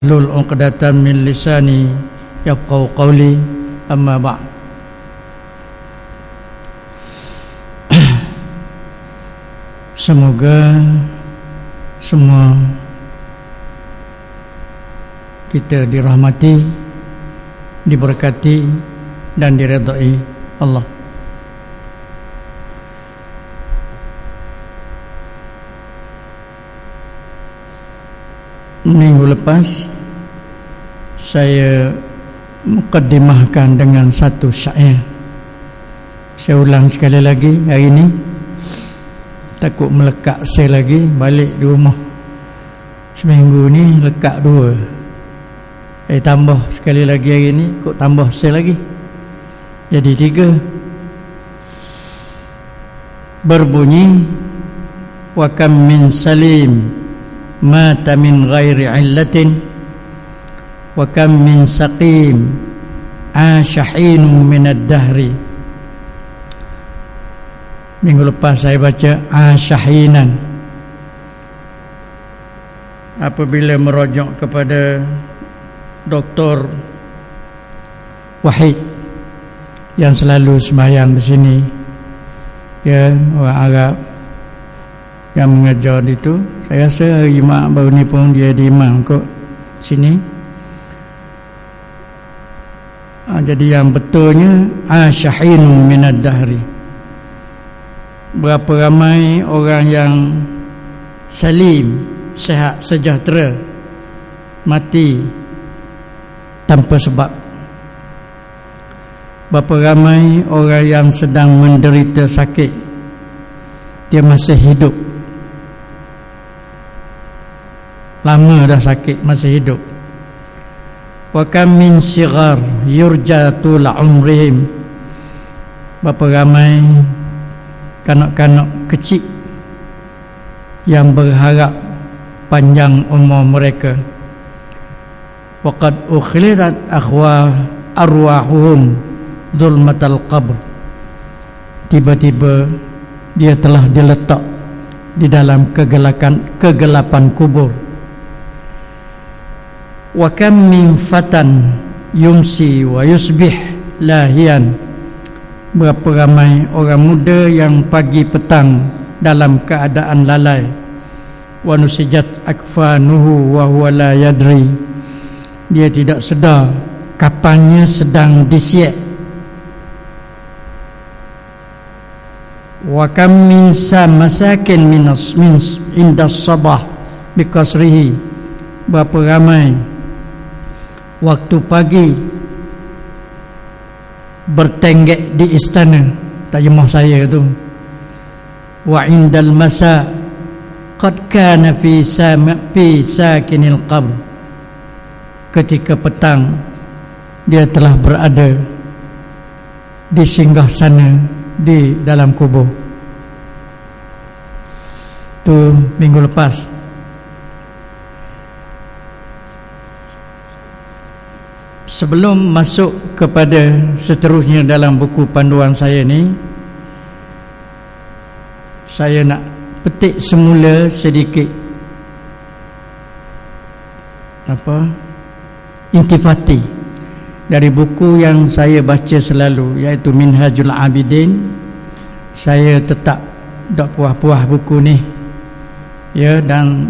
Wahlul 'uqdatam min lisani yafqahu qawli, amma ba'd. Semoga semua kita dirahmati, diberkati dan diridai Allah. Minggu lepas saya mukaddimahkan dengan satu syair. Saya ulang sekali lagi hari ini, takut melekat saya lagi balik di rumah. Seminggu ni lekat 2. Saya tambah sekali lagi hari ini, kok tambah saya lagi jadi 3. Berbunyi, wa kam min salim mata min ghairi illatin wa kam min saqim ashahinu min ad-dahri. Minggu lepas saya baca ashahinan. Apabila merujuk kepada Dr. Wahid yang selalu sembahyang di sini, ya, orang Arab yang mengajar itu, saya rasa hari Jumaat baru ni pun dia di imam kot sini. Jadi yang betulnya ashahinu minad dahri. Berapa ramai orang yang salim, sihat, sejahtera, mati tanpa sebab. Berapa ramai orang yang sedang menderita sakit, dia masih hidup. Lama dah sakit, masih hidup. Wa kam min sighar yurja tul umrihim. Berapa ramai kanak-kanak kecil yang berharap panjang umur mereka. Wa qad ukhlidat arwahuhum zulmatal qabr. Tiba-tiba dia telah diletak di dalam kegelapan kubur. Wa kam min fatan yumsi wa yusbih lahian. Berapa ramai orang muda yang pagi petang dalam keadaan lalai. Wa nusijat akfanuhu wa huwa la yadri. Dia tidak sedar kapannya sedang disiap. Wa kam min masakin min indas sabah biqasrihi. Berapa ramai waktu pagi bertenggek di istana, terjemah saya tu. Wa indal masa qad kana fi sakinil qabr. Ketika petang dia telah berada di singgasana di dalam kubur. Tu minggu lepas. Sebelum masuk kepada seterusnya dalam buku panduan saya ni, saya nak petik semula sedikit intifati dari buku yang saya baca selalu, iaitu Minhajul Abidin. Saya tetap tak puas-puas buku ni, ya, dan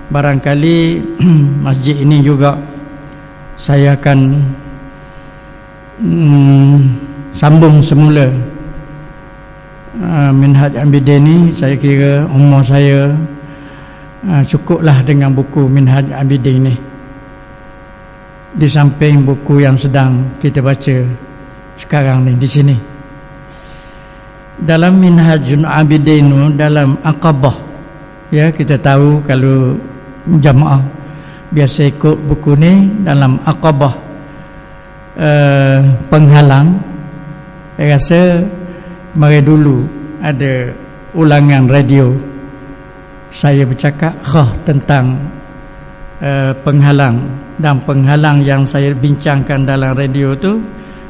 barangkali masjid ini juga saya akan sambung semula. Minhaj Abidin ni saya kira umur saya cukuplah dengan buku Minhaj Abidin ni, di samping buku yang sedang kita baca sekarang ni di sini. Dalam Minhajul Abidin, dalam Aqabah, ya, kita tahu kalau jamaah biasa ikut buku ni dalam Aqabah penghalang. Saya rasa mari dulu ada ulangan radio saya bercakap tentang penghalang, dan penghalang yang saya bincangkan dalam radio tu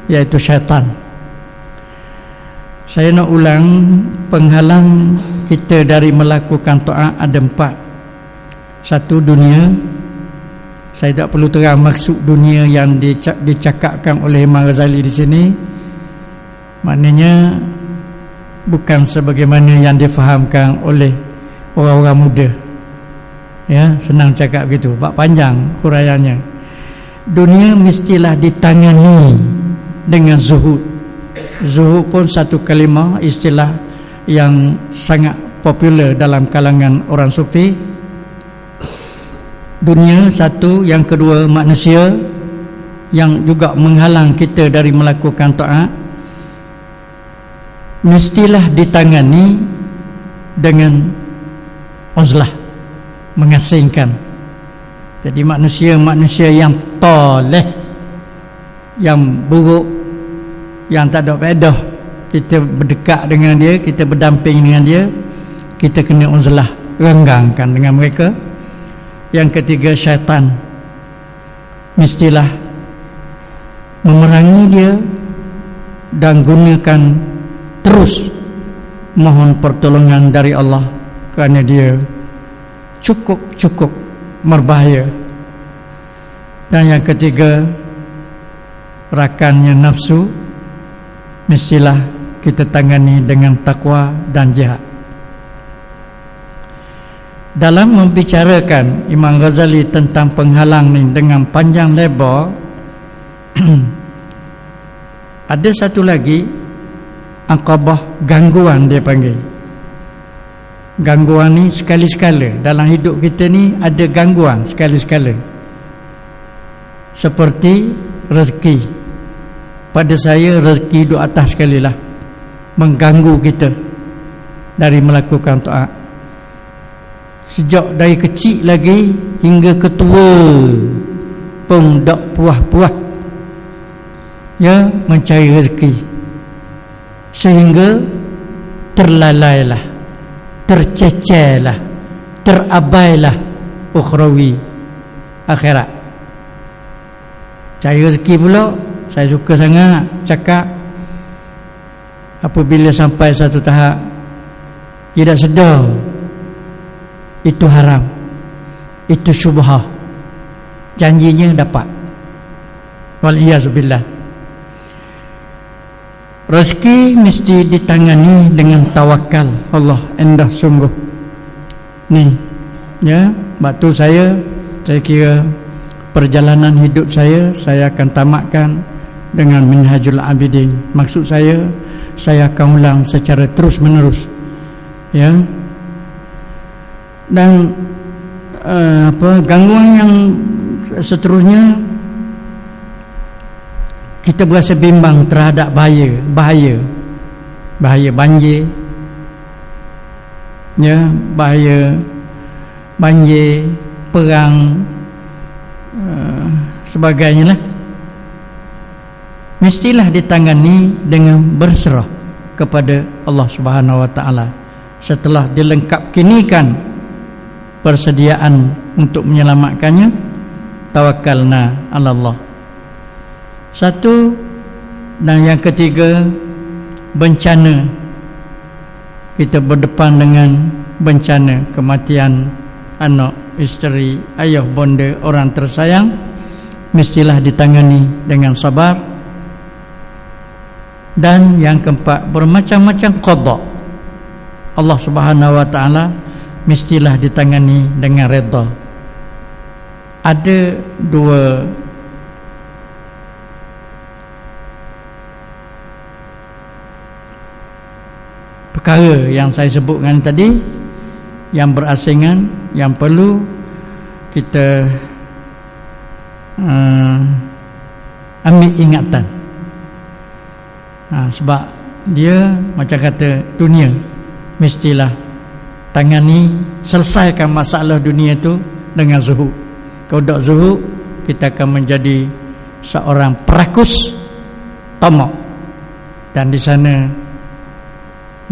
iaitu syaitan. Saya nak ulang penghalang kita dari melakukan taat ada 4. 1 dunia, Saya tak perlu terang maksud dunia yang dicakapkan oleh Imam Ghazali di sini. Maknanya bukan sebagaimana yang difahamkan oleh orang-orang muda. Ya, senang cakap gitu, bab panjang huraiannya. Dunia mestilah ditangani dengan zuhud. Zuhud pun satu kalimah, istilah yang sangat popular dalam kalangan orang sufi. Dunia satu, yang kedua manusia yang juga menghalang kita dari melakukan taat, mestilah ditangani dengan uzlah, mengasingkan. Jadi manusia yang toleh, yang buruk, yang tak ada faedah, kita berdekat dengan dia, kita berdamping dengan dia, kita kena uzlah, renggangkan dengan mereka. Yang ketiga syaitan, mestilah memerangi dia dan gunakan terus mohon pertolongan dari Allah, kerana dia cukup berbahaya. Dan yang ketiga, rakannya nafsu, mestilah kita tangani dengan takwa dan jihad. Dalam membicarakan Imam Ghazali tentang penghalang ni dengan panjang lebar, ada satu lagi aqabah, gangguan dia panggil. Gangguan ni sekali-sekala dalam hidup kita ni ada gangguan sekali-sekala. Seperti rezeki. Pada saya rezeki duduk atas sekali lah, mengganggu kita dari melakukan taat. Sejak dari kecil lagi hingga ke tua pun tak puas-puas, ya, mencari rezeki, sehingga terlalailah, tercecerlah, terabailah ukhrawi, akhirat. Cari rezeki pula saya suka sangat cakap. Apabila sampai satu tahap tidak sedar itu haram, itu syubhah, janjinya dapat. Waliyazubillah. Rezeki mesti ditangani dengan tawakal. Allah endah sungguh. Ni, ya, waktu saya kira perjalanan hidup saya akan tamatkan dengan Minhajul Abidin. Maksud saya akan ulang secara terus menerus, ya. Dan gangguan yang seterusnya, kita berasa bimbang terhadap bahaya banjir, ya, bahaya banjir, perang, sebagainya lah. Mestilah ditangani dengan berserah kepada Allah Subhanahu wa taala. Setelah dilengkapkinikan persediaan untuk menyelamatkannya, tawakkalna 'ala Allah. Satu. Dan yang ketiga, bencana. Kita berdepan dengan bencana, kematian anak, isteri, ayah, bonda, orang tersayang, mestilah ditangani dengan sabar. Dan yang keempat, bermacam-macam qada Allah Subhanahu wa taala mestilah ditangani dengan redha. Ada dua perkara yang saya sebutkan tadi yang berasingan, yang perlu kita ambil ingatan. Sebab dia macam kata dunia, mestilah tangani, selesaikan masalah dunia itu dengan zuhud. Kalau tak zuhud, kita akan menjadi seorang perakus, tamak. Dan di sana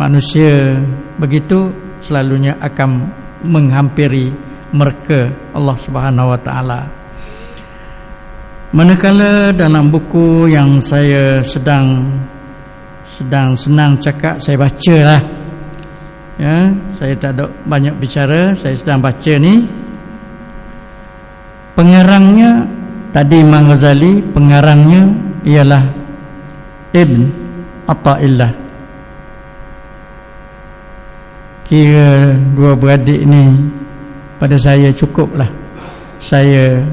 manusia begitu selalunya akan menghampiri mereka Allah Subhanahu wa taala. Manakala dalam buku yang saya sedang senang cakap, saya bacalah, ya, saya tak ada banyak bicara, saya sedang baca ni. Pengarangnya tadi Imam Ghazali, pengarangnya ialah Ibn Athaillah. Kira dua beradik ni pada saya cukuplah. Saya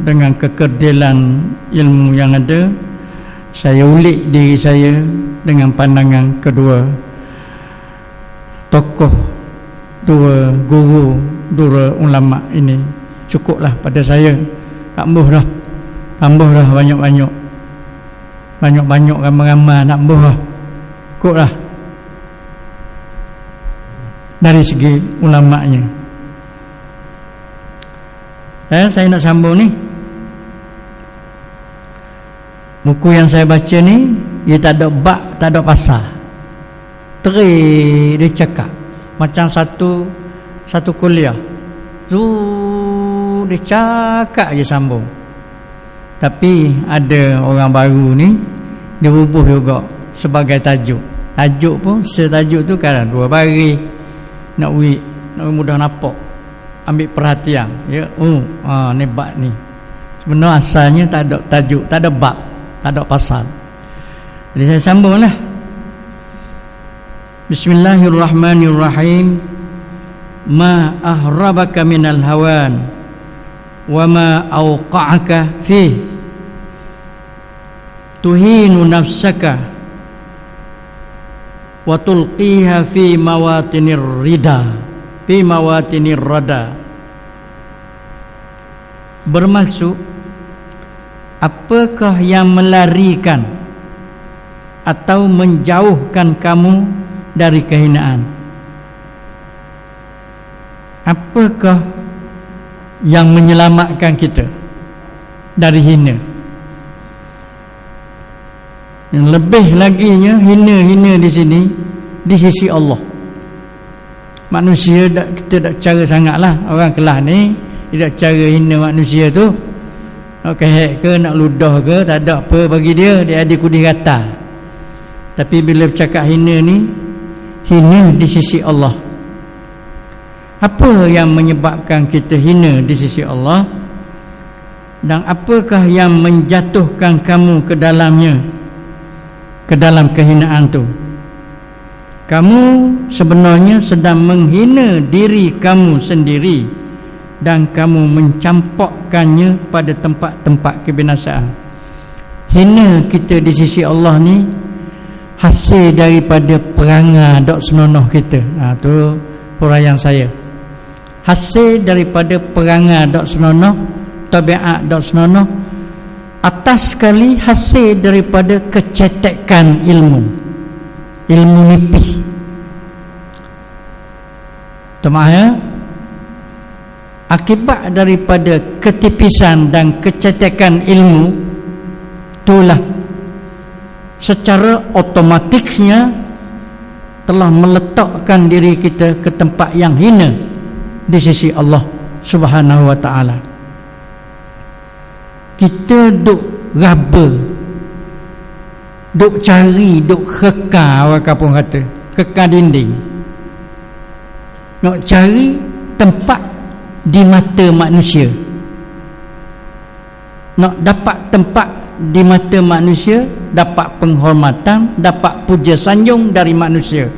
dengan kekerdilan ilmu yang ada, saya ulik diri saya dengan pandangan kedua tokoh, dua guru, dua ulama ini. Cukuplah pada saya. Tambah dah banyak ramai-ramai nak tambah dah. Cukuplah dari segi ulama'nya. Saya nak sambung ni. Buku yang saya baca ni, dia tak ada bab, tak ada pasal. Dia cakap macam satu kuliah. Dia cakap je sambung. Tapi ada orang baru ni, dia bubuh juga sebagai tajuk. Tajuk pun setajuk tu kan dua baris. Nak mudah nampak, ambil perhatian ya. Ni bab ni sebenarnya asalnya tak ada tajuk, tak ada bab, tak ada pasal. Jadi saya sambunglah. Bismillahirrahmanirrahim. Ma ahrabaka minal hawan wa ma awqa'aka fi tuhinu nafsaka wa tulqiha fi mawatinir rada. Bermaksud, apakah yang melarikan atau menjauhkan kamu dari kehinaan? Apakah yang menyelamatkan kita dari hina? Yang lebih laginya, hina di sini di sisi Allah. Manusia kita tak cara sangatlah. Orang kelas ni tidak cara hina manusia tu. Nak kehek ke, nak ludah ke, tak ada apa bagi dia. Dia ada kudih kata. Tapi bila bercakap hina ni, hina di sisi Allah. Apa yang menyebabkan kita hina di sisi Allah? Dan apakah yang menjatuhkan kamu ke dalamnya, ke dalam kehinaan tu? Kamu sebenarnya sedang menghina diri kamu sendiri dan kamu mencampakkannya pada tempat-tempat kebinasaan. Hina kita di sisi Allah ni hasil daripada perangai dok senonoh kita. Tu huraian saya. Hasil daripada perangai dok senonoh, tabiat dok senonoh, atas sekali hasil daripada kecetekan ilmu nipis. Temanya akibat daripada ketipisan dan kecetekan ilmu itulah secara otomatiknya telah meletakkan diri kita ke tempat yang hina di sisi Allah Subhanahu wa ta'ala. Kita duk raba, duk cari, duk kheka, orang kampung kata, kheka dinding. Nak cari tempat di mata manusia. Nak dapat tempat di mata manusia, dapat penghormatan, dapat puja sanjung dari manusia,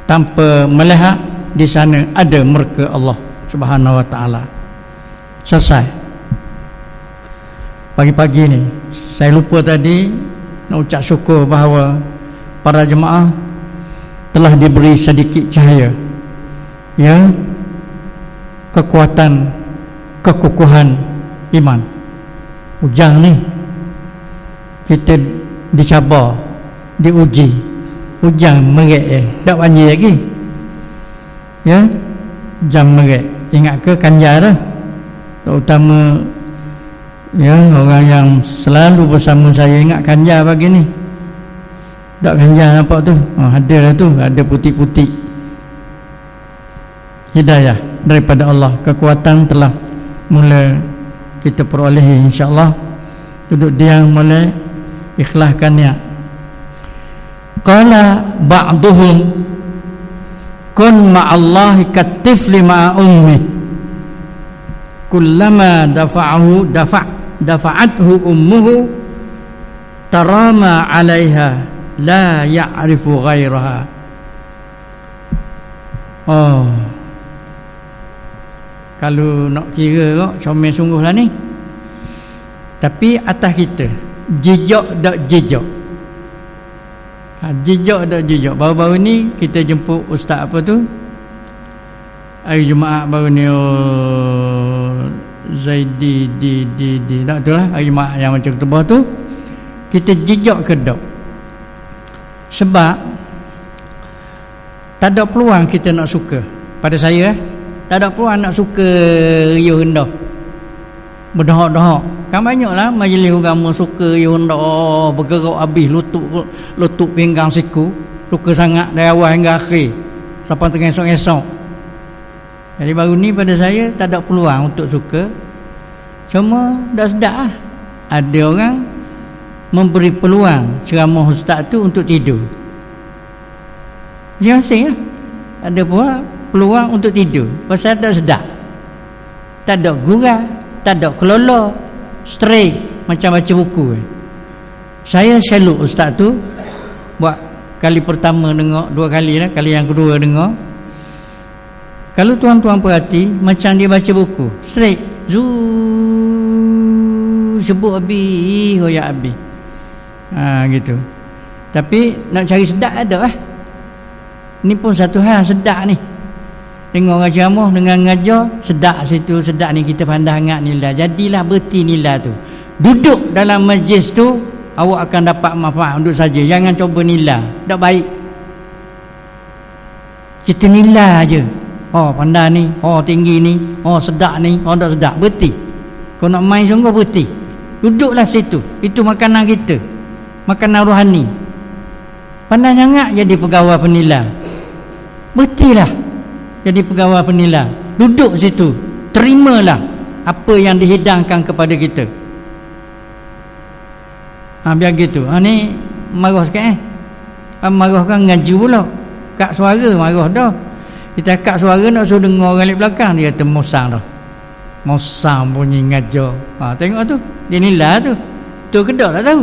tanpa melihat di sana ada murka Allah Subhanahu wa ta'ala. Selesai. Pagi-pagi ni saya lupa tadi nak ucap syukur bahawa para jemaah telah diberi sedikit cahaya, ya, kekuatan, kekukuhan iman. Ujang ni kita dicabar, diuji, ujang merek tak banjir lagi, ya, jam merek. Ingat ke Kanjar dah, terutama ya orang yang selalu bersama saya ingat Kanjar pagi ni. Tak Kanjar nampak tu, ada lah tu, ada putih-putih. Hidayah daripada Allah, kekuatan telah mula kita perolehi, insya-Allah. Duduk diam, mulai ikhlaskan niat. Qala ba'duhum kun ma'allahi katifli ma'a ummi kullama dafa'athu ummuhu tarama 'alaiha la ya'rifu ghairaha. Oh, kalau nak kira kok comel sungguhlah ni. Tapi atas kita jejak dak jejak. Jejak dak jejak. Baru-baru ni kita jemput ustaz apa tu? Hari Jumaat baru ni, Zaidi di tak tu lah, hari Jumaat yang macam ketubah tu. Kita jejak ke dak? Sebab tak ada peluang kita nak suka. Pada saya tak ada peluang nak suka riuh rendah, berdahak-dahak. Kan banyaklah majlis agama suka riuh rendah, bergerak habis lutut pinggang siku, suka sangat dari awal hingga akhir sampai tengah esok-esok. Jadi baru ni pada saya tak ada peluang untuk suka. Cuma dah sedap lah. Ada orang memberi peluang ceramah ustaz tu untuk tidur. Masing-masing lah. Ada pula peluang untuk tidur pasal tak sedap, tak ada gurau, tak ada kelolo, straight macam baca buku. Saya salute ustaz tu. Buat kali pertama dengar, dua kali lah, kali yang kedua dengar. Kalau tuan-tuan perhati, macam dia baca buku straight, sebut habis, hoyak habis, gitu. Tapi nak cari sedap ada lah. Ni pun satu hal sedap ni. Tengok orang ceramah dengan ngajar, sedap situ, sedap ni, kita pandang sangat nilai. Jadilah berti nilai tu. Duduk dalam majlis tu, awak akan dapat manfaat untuk saja. Jangan cuba nilai, tak baik. Kita nilai aje. Oh pandai ni, oh tinggi ni, oh sedap ni, oh tak sedap. Berti. Kau nak main sungguh berti. Duduklah situ. Itu makanan kita, makanan rohani. Pandai sangat jadi pegawai penilai. Bertilah jadi pegawai penilai. Duduk situ, terimalah apa yang dihidangkan kepada kita. Biar gitu. Ni marah sikit marah kan ngaji pula. Kak suara marah dah. Kita kak suara nak suruh dengar orang di belakang, dia kata mosang dah. Mosang bunyi ngajar. Tengok tu, dia nilai tu. Tu kedak tak tahu.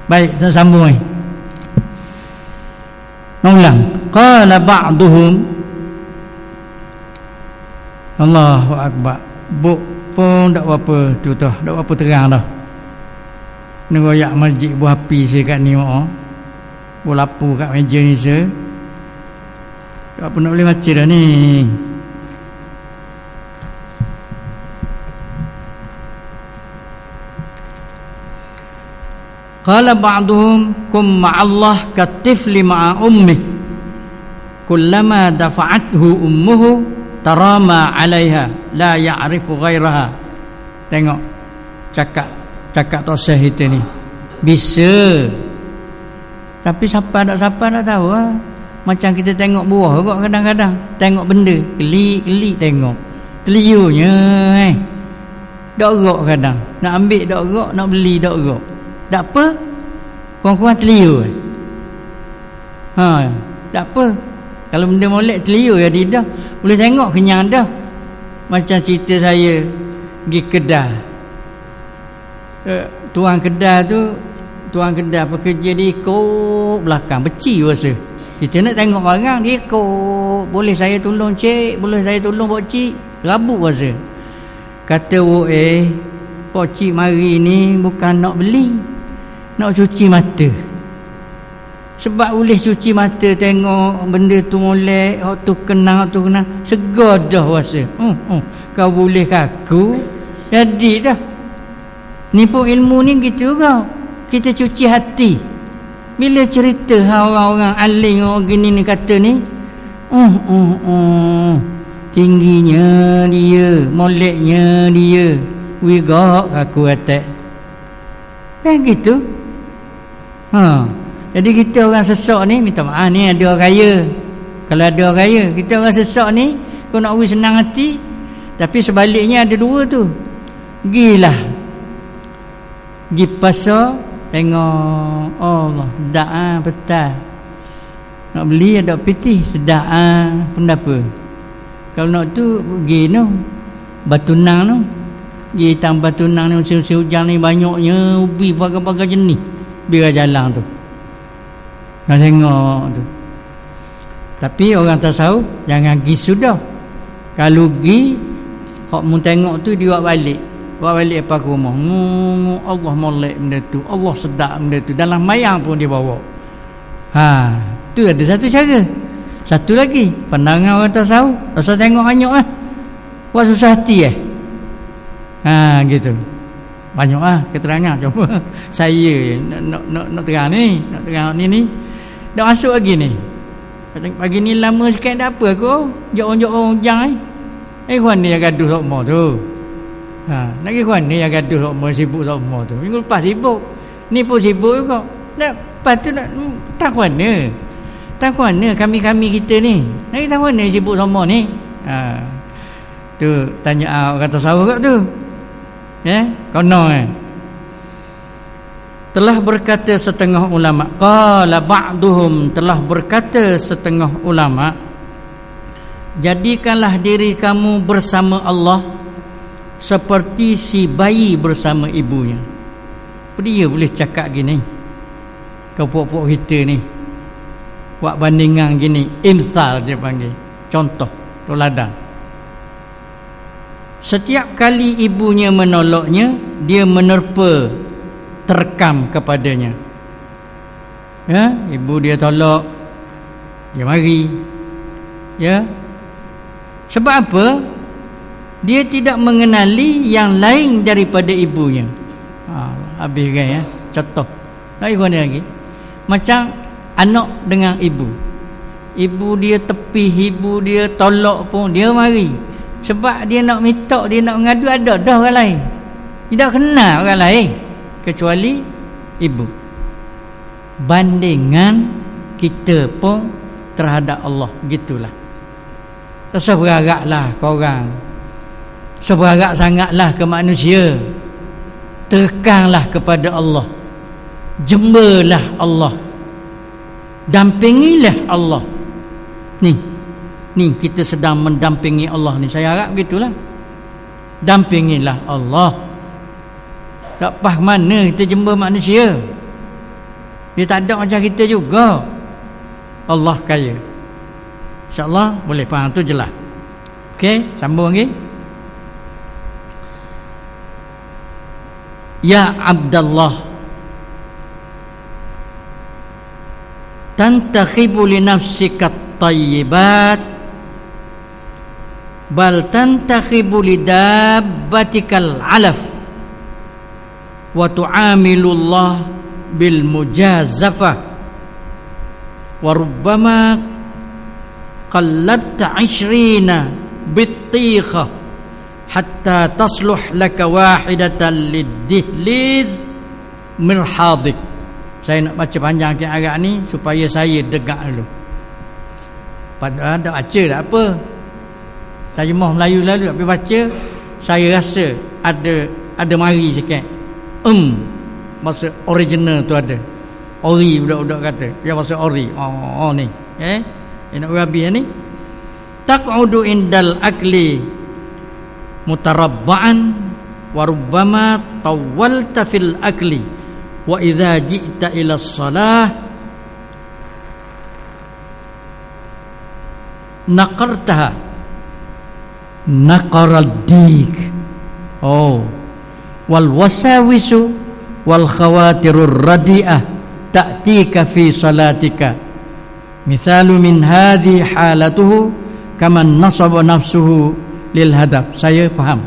Baik, saya sambung ni. Ulang. Qala ba'duhum, Allahu akbar. Buk pun tak apa tu tah, tak apa terang dah. Neroyak masjid buah api saya kat ni bolapu kat meja ni saya. Tak apa nak boleh baca dah ni. Qala ba'duhum kum ma'allah katifli ma'a ummi kullama dafa'athu ummuhu tarama 'alaiha la ya'rifu ghairaha. Tengok cakap tosah kita ni bisa, tapi siapa tak tahu lah. Macam kita tengok buah kok, kadang-kadang tengok benda kelik-kelik, tengok teliyunya dak gerak, kadang nak ambil dak gerak, nak beli dak gerak. Tak apa, kurang-kurang teliu. Tak apa. Kalau benda molek teliu jadi dah. Boleh tengok kenyang dah. Macam cerita saya pergi Kedah. Tuan Kedah pekerja dia ikut belakang, beci rasa. Kita nak tengok barang, dia ikut. Boleh saya tolong cik, boleh saya tolong pak cik. Rabuk rasa. Kata pak cik mari ni bukan nak beli, nak cuci mata. Sebab boleh cuci mata, tengok benda tu molek, hak tu kenang, segar dah rasa. Kau boleh kaku, jadi dah. Ni pun ilmu ni gitu juga. Kita cuci hati. Bila cerita orang-orang alim, orang gini ni kata ni, tingginya dia, moleknya dia, wigak aku atak. Gitu. Jadi kita orang sesak ni, minta maaf ni ada orang kaya. Kalau ada orang kaya, kita orang sesak ni, kau nak senang hati. Tapi sebaliknya ada dua tu. Pergi pasar, tengok Allah sedap betul. Nak beli ada piti sedap pendapat. Kalau nak tu pergi no Batu Nang no. Pergi tang Batu Nang ni musim hujan ni banyaknya ubi pakai-pakai jenis. Biar jalan tu. Nak tengok tu. Tapi orang tasawuf jangan pergi sudah. Kalau pergi hok mu tengok tu dia buat balik. Buat balik apa ke rumah. Allah molek benda tu. Allah sedap benda tu. Dalam mayang pun dia bawa. Tu ada satu cara. Satu lagi, pandangan orang tasawuf, rasa tengok banyak buat susah hati gitu. Banyak keterangan cuba saya nak terang ni, nak terang ni. Dah masuk lagi ni. Pagi ni lama sikit dah apa aku? Jok-jok hujang kawan ni yang gaduh sokmo tu. Nak kawan ni yang gaduh sokmo sibuk sokmo tu. Minggu lepas sibuk. Ni pun sibuk juga. Lepas tu nak tak mana? Tak mana kami-kami kita ni. Nak tak mana sibuk sokmo ni? Tu tanya orang tasawuf kat tu. Kono telah berkata setengah ulama, qala ba'duhum, telah berkata setengah ulama, jadikanlah diri kamu bersama Allah seperti si bayi bersama ibunya. Dia boleh cakap gini, kau puak-puak kita ni buat bandingan gini, imsal dia panggil, contoh, toladan. Setiap kali ibunya menolaknya, dia menerpa terkam kepadanya. Ibu dia tolak, dia mari. Sebab apa? Dia tidak mengenali yang lain daripada ibunya. Habis kan contoh. Lagi mana lagi? Macam anak dengan ibu. Ibu dia tepi, ibu dia tolak pun dia mari. Sebab dia nak minta, dia nak mengadu, ada dah orang lain. Dia dah kenal orang lain kecuali ibu. Bandingan kita pun terhadap Allah, gitulah. Seberagaklah korang, seberagak sangatlah ke manusia. Tekanlah kepada Allah, jembalah Allah, dampingilah Allah. Ni kita sedang mendampingi Allah ni. Saya harap begitulah. Dampingilah Allah. Tak faham mana kita jemba manusia. Dia tak ada macam kita juga. Allah kaya. InsyaAllah boleh faham tu jelas. Okey, sambung lagi. Ya Abdallah, tantakhibu li nafsika tayyibat bal tantakhibu lidabbatikal alaf wa tu'amilullah bil mujazafah wa rubbama qallatta 20 bittikhah hatta tasluh laka wahidatan lidihliz min hadik. Saya nak baca panjang ayat ni supaya saya degak dulu. Padahal ada baca tak apa, terjemah Melayu lalu tapi baca saya rasa ada mari sikit. Maksud original tu ada. Ori budak-budak kata. Dia maksud ori. Ni. Nak habis ni. Taq'udu indal akli mutarabba'an wa rubbama tawalta fil akli wa idza ji'ta ila shalah naqartaha naqaraddik wal wasawisu wal khawatirur radi'ah ta'tika fi salatika. Misalu min hadhi halatuhu kaman nasaba nafsuhu lil hadaf. Saya faham.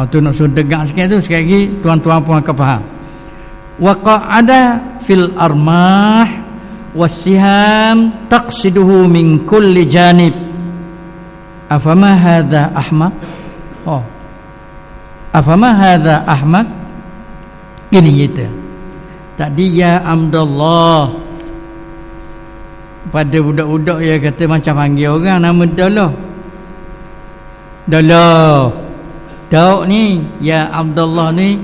Tu nak suruh degak sikit tu, sekali lagi tuan-tuan pun akan faham. Wa qa'ada fil armah was-siham taqsiduhu min kulli janib. Afama hadha ahmaq? Afama hadha ahmaq? Ini kita. Tadi ya Abdullah, pada budak-budak dia kata macam panggil orang nama Dauk ni, ya Abdullah ni,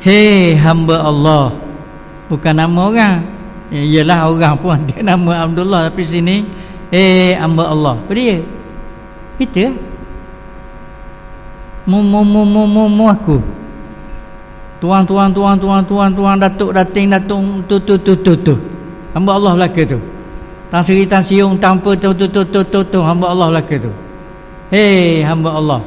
hei hamba Allah, Bukan nama orang. Iyalah orang pun ada nama Abdullah, tapi sini hamba Allah. Apa dia? Kita mu aku. Tuan datuk dating datung tu. Hamba Allah belaka tu. Tan seri tan siung tanpa tu hamba Allah belaka tu. Hamba Allah.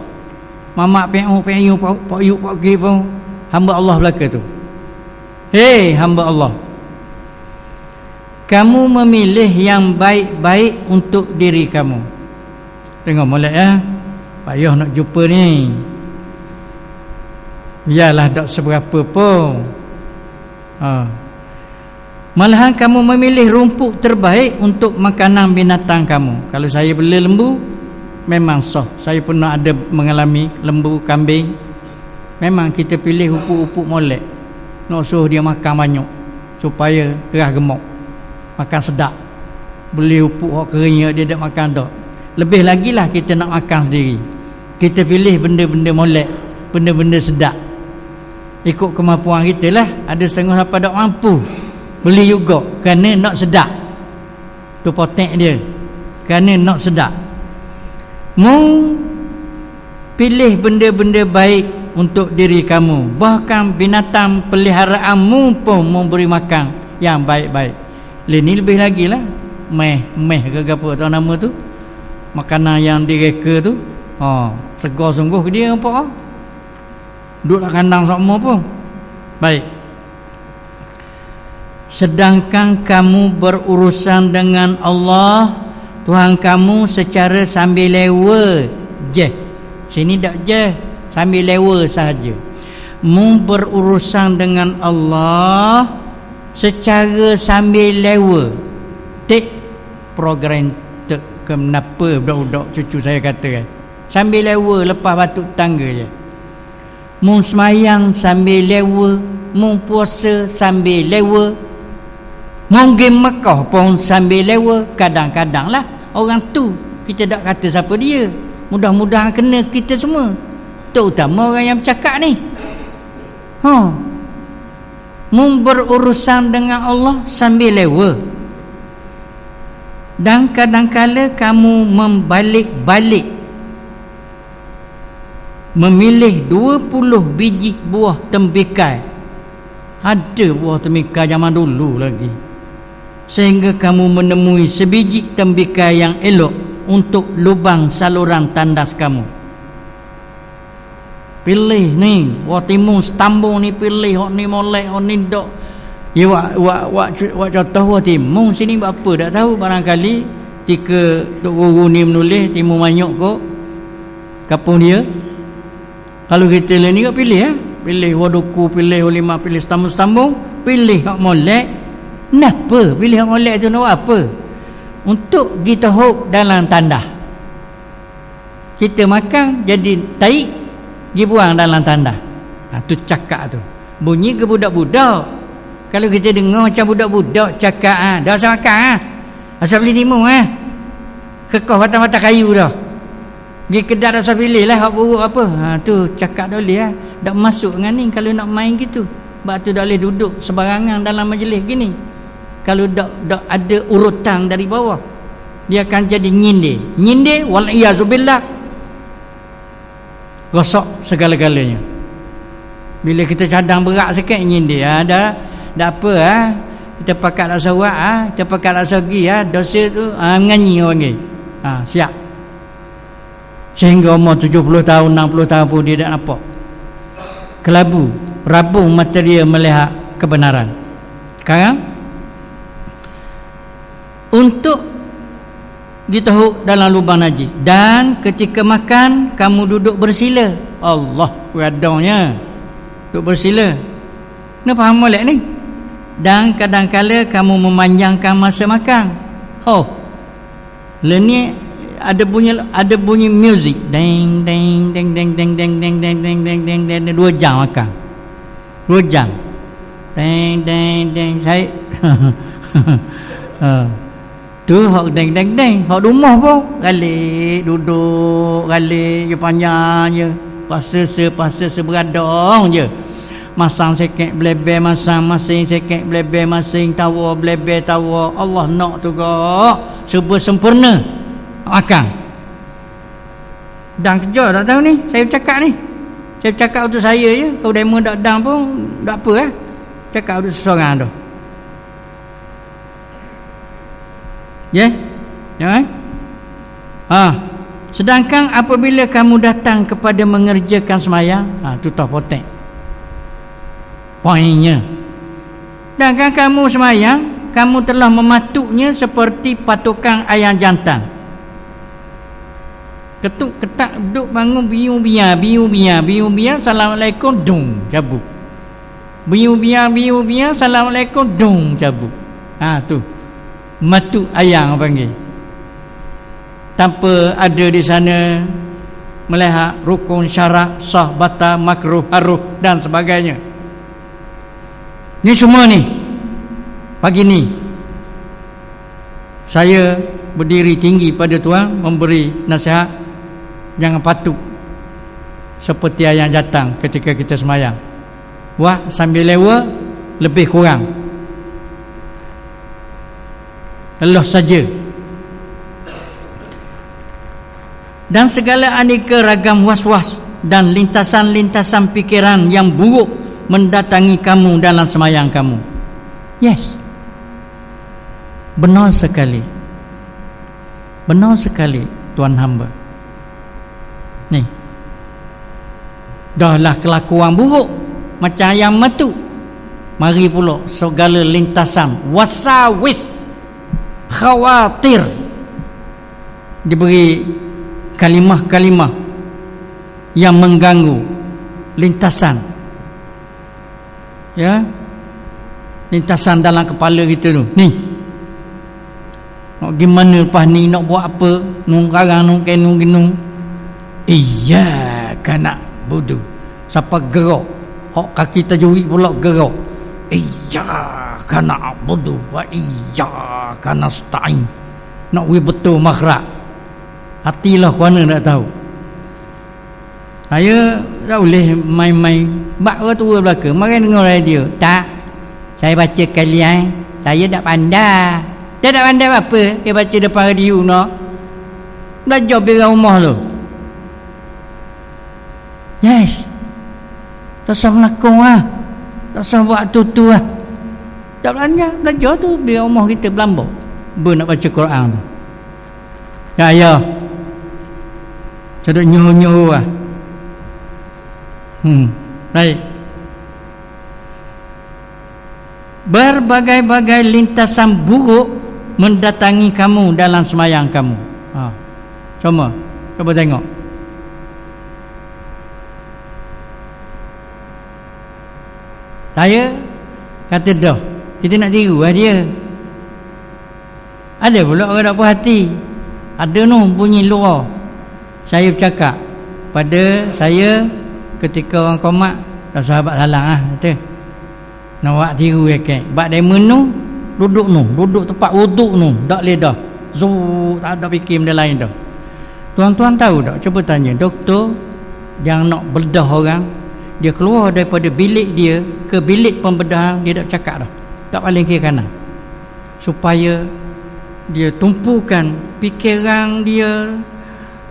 Mamak pe'u pak yu pak gi pun hamba Allah belaka tu. Hamba Allah. Kamu memilih yang baik-baik untuk diri kamu. Tengok molek ya. Payah nak jumpa ni. Biarlah tak seberapa pun. Malahan kamu memilih rumput terbaik untuk makanan binatang kamu. Kalau saya beli lembu, memang sah. Saya pernah ada mengalami lembu, kambing. Memang kita pilih upuk-upuk molek. Nak suruh dia makan banyak supaya gerah gemuk, makan sedap. Beli upuk hok kering dia tak makan tak. Lebih lagi lah kita nak makan sendiri. Kita pilih benda-benda molek, benda-benda sedap. Ikut kemampuan kita lah. Ada setengah siapa tak mampu, beli juga kerana nak sedap. Tu potek dia, kerana nak sedap. Mu pilih benda-benda baik untuk diri kamu. Bahkan binatang peliharaanmu pun memberi makan yang baik-baik. Ini lebih lagi lah. Meh ke apa tahu nama tu, makanan yang direka tu. Segar sungguh dia apa? Duduk nak kandang semua pun. Baik. Sedangkan kamu berurusan dengan Allah Tuhan kamu secara sambil lewa je. Sini tak je, sambil lewa sahaja. Mu berurusan dengan Allah secara sambil lewa. Take program kenapa budak-budak cucu saya kata kan, sambil lewa lepas batuk tangga je. Mu semayang sambil lewa, mu puasa sambil lewa, mu pergi Mekah pun sambil lewa. Kadang-kadang lah orang tu kita tak kata siapa dia, mudah-mudahan kena kita semua, terutama orang yang bercakap ni. Mu berurusan dengan Allah sambil lewa. Dan kadang-kala kamu membalik-balik memilih 20 biji buah tembikai. Ada buah tembikai zaman dulu lagi, sehingga kamu menemui sebiji tembikai yang elok untuk lubang saluran tandas kamu. Pilih ni, buah timun setambung ni pilih, hok ni molek, hok ni dok. Ya wak contoh buah timun sini buat apa tak tahu. Barangkali ketika Tok Guru ni menulis timun manyuk kok kapung dia. Kalau kita ni kau pilih pilih waduku, pilih ulima, pilih setambung-setambung, pilih hak molek. Kenapa pilih hak molek tu nak apa? Untuk kita hok dalam tandah. Kita makan jadi taik, dia buang dalam tandah. Tu cakap tu. Bunyi ke budak-budak. Kalau kita dengar macam budak-budak cakap, dah asal makan asal beli timun kekah batang-batang kayu dah. Pergi kedai asal pilih lah hak buruk apa. Tu cakap dah boleh tak masuk dengan ni kalau nak main gitu. Sebab tu tak boleh duduk sebarangan dalam majlis gini. Kalau tak ada urutan dari bawah, dia akan jadi nyindir wal-iyazubillah, rosak segala-galanya. Bila kita cadang berat sikit nyindir, dah apa kita pakat nak sawak kita pakat nak sagi dosa tu menganyi orang ni. Siap. Sehingga umur 70 tahun 60 tahun pun dia tak nampak. Kelabu, rabung mata dia melihat kebenaran. Sekarang untuk ditahu dalam lubang najis, dan ketika makan kamu duduk bersila. Allah radangnya duduk bersila. Nak faham molek ni? Dan kadang-kala kamu memanjangkan masa makan. Ni ada bunyi muzik, deng deng deng deng deng deng deng deng deng deng deng deng 2 jam makan. 2 jam. Deng deng deng saya. Tu hok deng deng deng, hok rumah pun galik duduk, galik je panjang je. Pasal beradang je. masang sekek blebe, masing sekek blebe, masing tawa blebe tawa. Allah nak tu kok serba sempurna akang. Dang kerja tak tahu ni, saya bercakap ni. Saya bercakap untuk saya je. Kalau demo tak dang pun tak apa lah. Cakap untuk seseorang tu. Ya? Jangan. Sedangkan apabila kamu datang kepada mengerjakan sembahyang, tu tak potek. Poinnya. Sedangkan kamu sembahyang, kamu telah mematuknya seperti patukan ayam jantan. Ketuk ketak duduk bangun biu biar assalamualaikum dung cabut. Biu biar assalamualaikum dung cabut. Tu matuk ayam panggil. Tanpa ada di sana melihat rukun, syarat, sah, batal, makruh, haruh dan sebagainya. Ni semua ni pagi ni saya berdiri tinggi pada Tuhan memberi nasihat. Jangan patuk seperti ayam datang ketika kita sembahyang. Buat sambil lewa lebih kurang. Allah saja. Dan segala aneka ragam was-was dan lintasan-lintasan fikiran yang buruk mendatangi kamu dalam sembahyang kamu. Yes. Benar sekali. Benar sekali tuan hamba. Ni. Dahlah kelakuan buruk macam ayam matu. Mari pula segala lintasan wasawis, khawatir diberi kalimah-kalimah yang mengganggu lintasan, ya, lintasan dalam kepala kita tu. Ni nak gimana lepas ni, nak buat apa, nung karang nung kenung ginung. Iya kana bodoh. Siapa gerak hok kaki tajwid pula gerak. Iya kana bodoh wa iya kana stain. Nak we betul makhraj. Hatilah kuana nak tahu. Saya tak boleh main-main. Bak orang tua belaka mari dengar radio. Tak. Saya baca kalian, saya tak pandai. Dia tak pandai apa? Dia baca depan radio nak. Belajar biar rumah tu. Yes. Tak usah melakon lah. Tak usah buat tu lah. Tak belajar tu biar rumah kita berlambak. Nak baca Quran tu. Ya. Sedok nyuruh-nyuruh lah. Baik. Berbagai-bagai lintasan buruk mendatangi kamu dalam sembahyang kamu. Cuba tengok. Saya kata dah, kita nak tiru lah dia. Ada pula orang tak puas hati. Ada bunyi luar. Saya bercakap pada saya ketika orang komat, tak sahabat salang lah kata nak buat tiru kan. Bak demo duduk tempat wuduk tak boleh dah. Tak ada fikir benda lain dah. Tuan-tuan tahu tak, cuba tanya doktor yang nak bedah orang, dia keluar daripada bilik dia ke bilik pembedahan, dia tak cakap dah, tak paling kiri kanan, supaya dia tumpukan fikiran dia,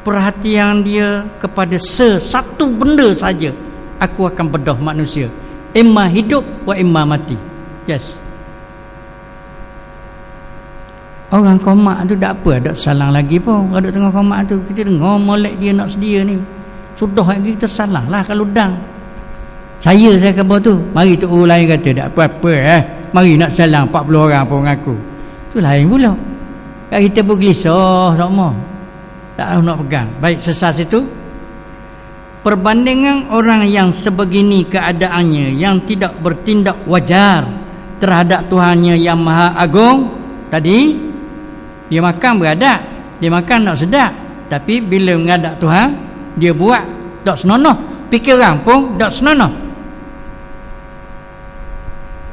perhatian dia kepada satu benda saja. Aku akan bedah manusia, imma hidup wa imma mati. Yes. Orang komak tu tak apa, tak salang lagi pun. Kalau tengah komak tu kita dengar molek dia nak sedia ni, sudah lagi kita salah lah kalau dang. Saya khabar tu, mari tu orang lain kata tak apa-apa mari nak salang 40 orang pun mengaku. Tu lain pula. Kat kita pun gelisah sama. Tak nak pegang. Baik, sesat situ. Perbandingan orang yang sebegini keadaannya, yang tidak bertindak wajar terhadap Tuhannya yang Maha Agung. Tadi dia makan beradab, dia makan tak sedap, tapi bila menghadap Tuhan dia buat tak senonoh, fikiran pun tak senonoh.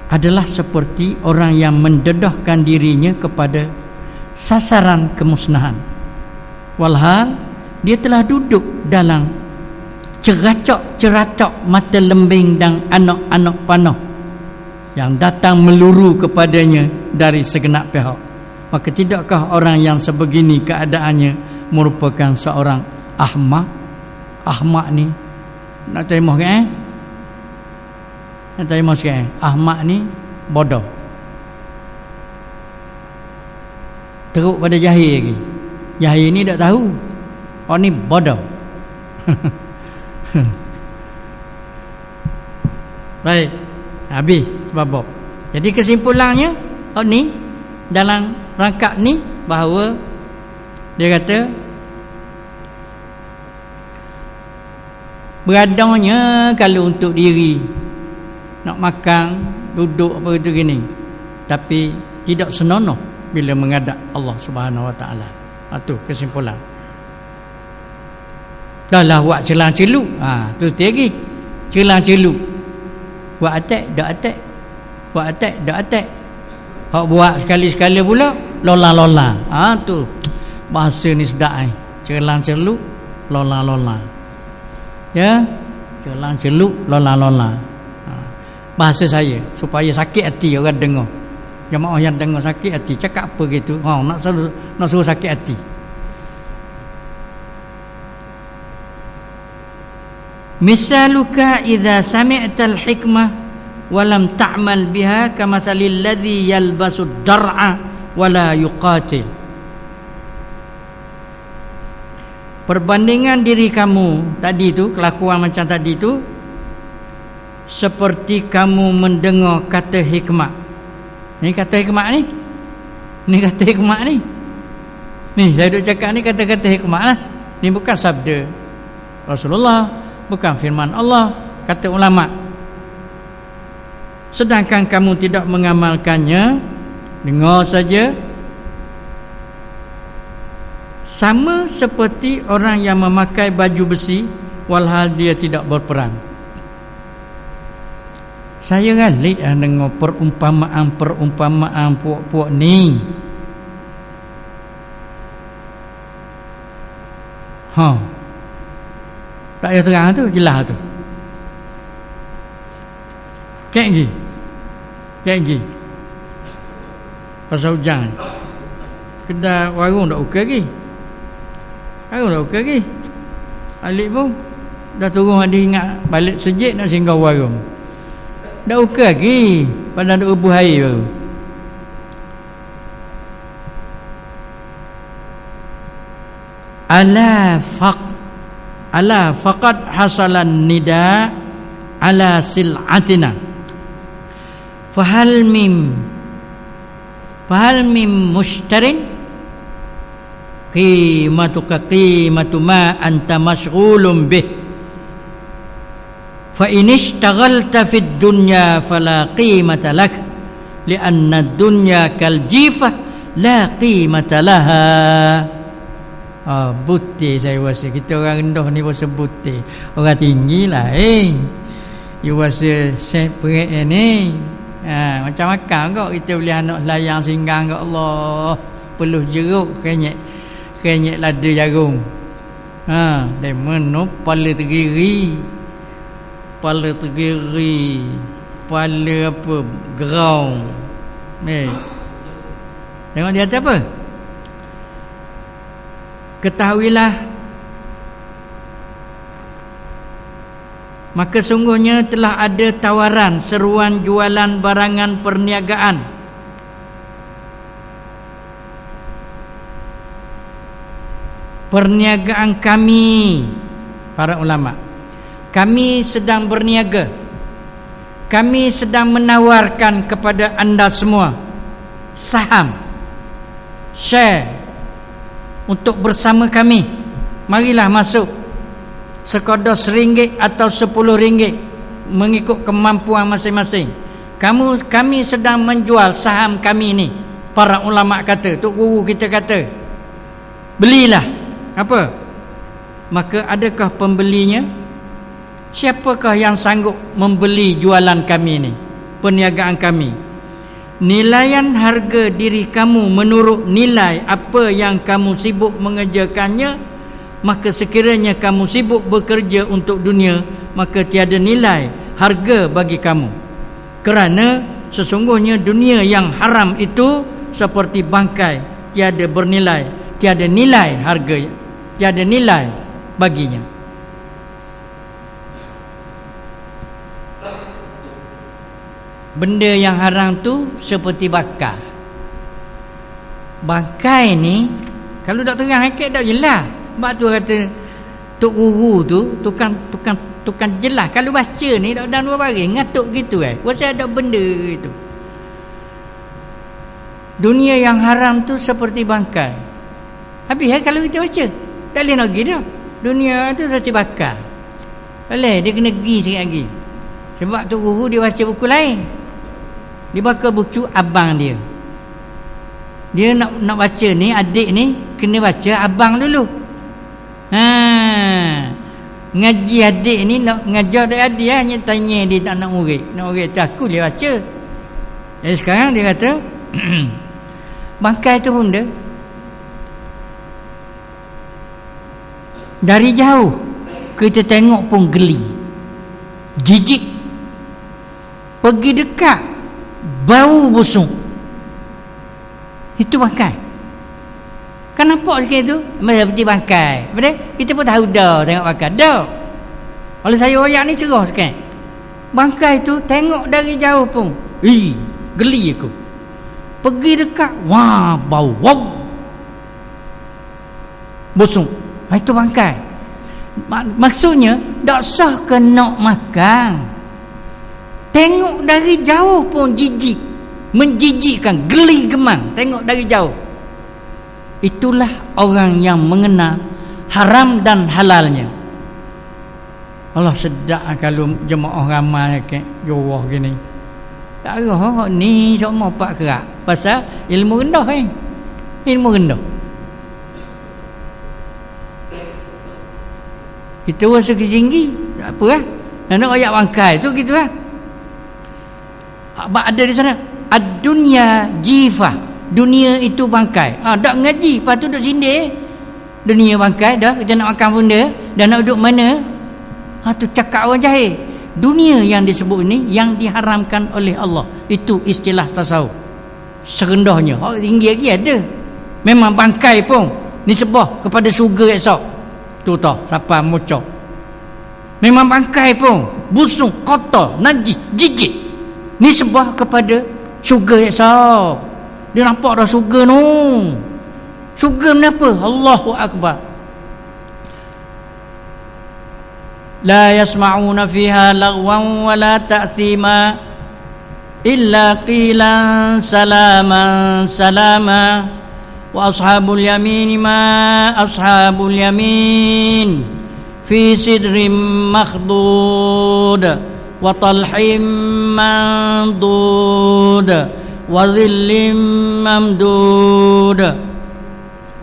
Adalah seperti orang yang mendedahkan dirinya kepada sasaran kemusnahan, walhal dia telah duduk dalam ceracok mata lembing dan anak-anak panah yang datang meluru kepadanya dari segenap pihak. Maka tidakkah orang yang sebegini keadaannya merupakan seorang ahmak? Ahmak ni nak terima kan? Nak terima sekarang. Ahmak ni bodoh. Teruk pada jahil lagi. Jahil ni tak tahu. Oh ni bodoh. Baik, habis sebab. Jadi kesimpulannya ni dalam rangkap ni bahawa dia kata beradanya kalau untuk diri nak makan, duduk apa itu gini, tapi tidak senonoh bila menghadap Allah Subhanahu Wa Taala. Itu kesimpulan. Dah lah buat celang-celuk. Tu lagi. Celang-celuk. Buat attack, dak attack. Buat attack, dak attack. Hak buat sekali-sekala pula lola-lola. Tu bahasa ni sedap celang-celuk, lola-lola. Ya, celang-celuk, lola-lola. Bahasa saya supaya sakit hati orang dengar. Jemaah yang dengar sakit hati cakap apa gitu. Nak suruh sakit hati. Misaluka idza sami'ta al-hikmah wa lam ta'mal biha kamathalil ladzi yalbasu ad-dar'a wa la yuqatil. Perbandingan diri kamu tadi tu, kelakuan macam tadi tu, seperti kamu mendengar kata hikmat. Ni kata hikmat ni. Ni kata hikmat ni. Ni saya duk cakap ni kata-kata hikmat lah. Ni bukan sabda Rasulullah, bukan firman Allah, kata ulama. Sedangkan kamu tidak mengamalkannya, dengar saja. Sama seperti orang yang memakai baju besi walhal dia tidak berperang. Saya galik dengar perumpamaan puak-puak ni. Tak payah terang tu, jelas tu. Kayak gini. Pasal hujan. Kedai warung dah okey lagi. Alik pun dah turun ada ingat balik sejik nak singgah warung. Dah okey lagi pada nak rebuh air baru. Ala faqad hasalan nida ala sil'atina fahal mim mushtarin qimatuka qimatu ma anta mashghulun bih fa in ishtaghalta fid dunya fala qimata lak li'anna ad-dunya kal jifah la qimata laha. Butir saya rasa. Kita orang rendah ni rasa butir. Orang tinggi lah you rasa separate ni. Macam makan kau kita boleh anak layang singgang kat Allah. Peluh jeruk kenyek lada jagung. Dia menuk pala tergiri. Pala apa gerau. Tengok dia atas apa? Ketahuilah, maka sungguhnya telah ada tawaran seruan jualan barangan perniagaan kami para ulama. Kami sedang berniaga, kami sedang menawarkan kepada anda semua saham, share untuk bersama kami. Marilah masuk, sekadar RM1 atau RM10 mengikut kemampuan masing-masing. Kami sedang menjual saham kami ni. Para ulama kata, tok guru kita kata, belilah. Apa? Maka adakah pembelinya? Siapakah yang sanggup membeli jualan kami ni, perniagaan kami? Nilaian harga diri kamu menurut nilai apa yang kamu sibuk mengerjakannya, Maka sekiranya kamu sibuk bekerja untuk dunia, maka tiada nilai harga bagi kamu. Kerana sesungguhnya dunia yang haram itu seperti bangkai, tiada bernilai, tiada nilai harga, tiada nilai baginya. Benda yang haram tu seperti bakar. Bangkai ni kalau tak terang hakikat tak jelas. Sebab tu kata Tok Guru tu tukang jelas. Kalau baca ni dalam dua baris ngatuk gitu Pasal ada benda itu. Dunia yang haram tu seperti bangkai. Habis kalau kita baca tak boleh nak pergi dah. Dunia tu seperti bakar. Boleh dia kena pergi sikit lagi. Sebab Tok Guru dia baca buku lain. Dia baca buku abang dia. Dia nak baca ni, adik ni kena baca abang dulu. Ngaji adik ni nak ngajar adik hanya tanya dia tak nak murid. Nak murid tu aku dia baca. Sekarang dia kata bangkai tu pun dia dari jauh kita tengok pun geli, jijik. Pergi dekat bau busuk. Itu bangkai. Kan nampak sikit tu seperti bangkai. Betul? Kita pun tahu dah tengok bangkai. Dah. Kalau saya royak ni cerah sikit. Bangkai tu tengok dari jauh pun. Geli aku. Pergi dekat, wah, bau. Wow. Busuk. Itu bangkai. Maksudnya tak sah ke nak makan. Tengok dari jauh pun jijik. Menjijikkan, geli gemang. Tengok dari jauh. Itulah orang yang mengenal haram dan halalnya. Allah sedap kalau jemaah ramai ke jawah gini. Tak ada ni semua pak kerak. Pasal ilmu rendah ilmu rendah. Kita rasa tinggi, tak apa lah. Nak ayat bangkai tu gitu lah. Ada di sana ad-dunya jifah. Dunia itu bangkai. Tak ngaji, lepas tu duduk sindir. Dunia bangkai dah, kita nak makan benda, dah nak duduk mana? Tu cakap orang jahil. Dunia yang disebut ini yang diharamkan oleh Allah. Itu istilah tasawuf. Serendahnya. Tinggi lagi ada. Memang bangkai pun nisbah kepada syurga esok. Tu tau, siapa mocok. Memang bangkai pun busuk, kotor, najis, jijik. Nisbah kepada syurga esok. Dia nampak dah syurga tu. Syurga ni apa? Allahu Akbar. La yasma'una fiha lagwan wa la ta'thima illa qilan salaman salama wa ashabul yamin ma ashabul yamin fi sidrin makhdud wa talhim mandud wa dhillim mamdud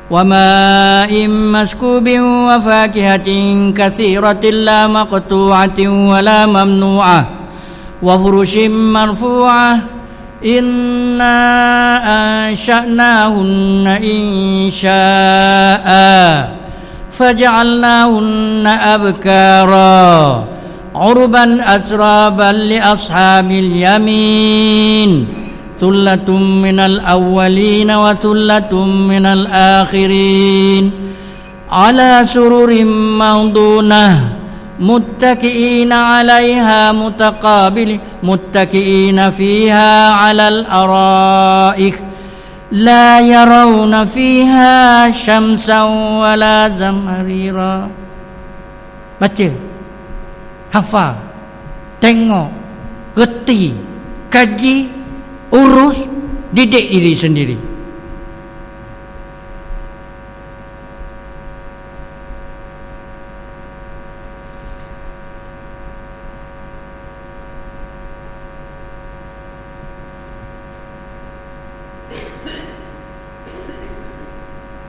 wa ma'in maskubin wa fakihatin katsiratin la maqtu'atin wa la mamnu'ah wa furushin marfu'ah inna ansha'nahunna insha'a faja'alnahunna abkara urban atraban li ashabil yamin thullatun minal awwalin wa thullatun minal akhirin ala sururin mawdunah muttaki'ina 'alaiha mutaqabilin muttaki'ina fiha 'alal ara'ik la yarawna fiha syamsan wala zamharira. Baca, hafal, tengok, reti, kaji, urus, didik diri sendiri.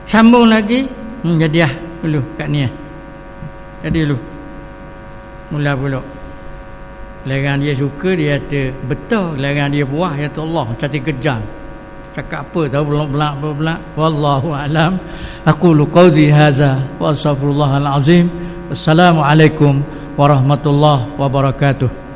Sambung lagi. Jadi dulu kat ni. Jadi dulu. Mula pula. Larang dia suka, dia kata betul. Larang dia buah, dia kata Allah cantik kejam. cakap apa tahu belak. Wallahu a'lam. Aqulu qawli hadza wa astaghfirullahal azim. Wassalamualaikum warahmatullahi wabarakatuh.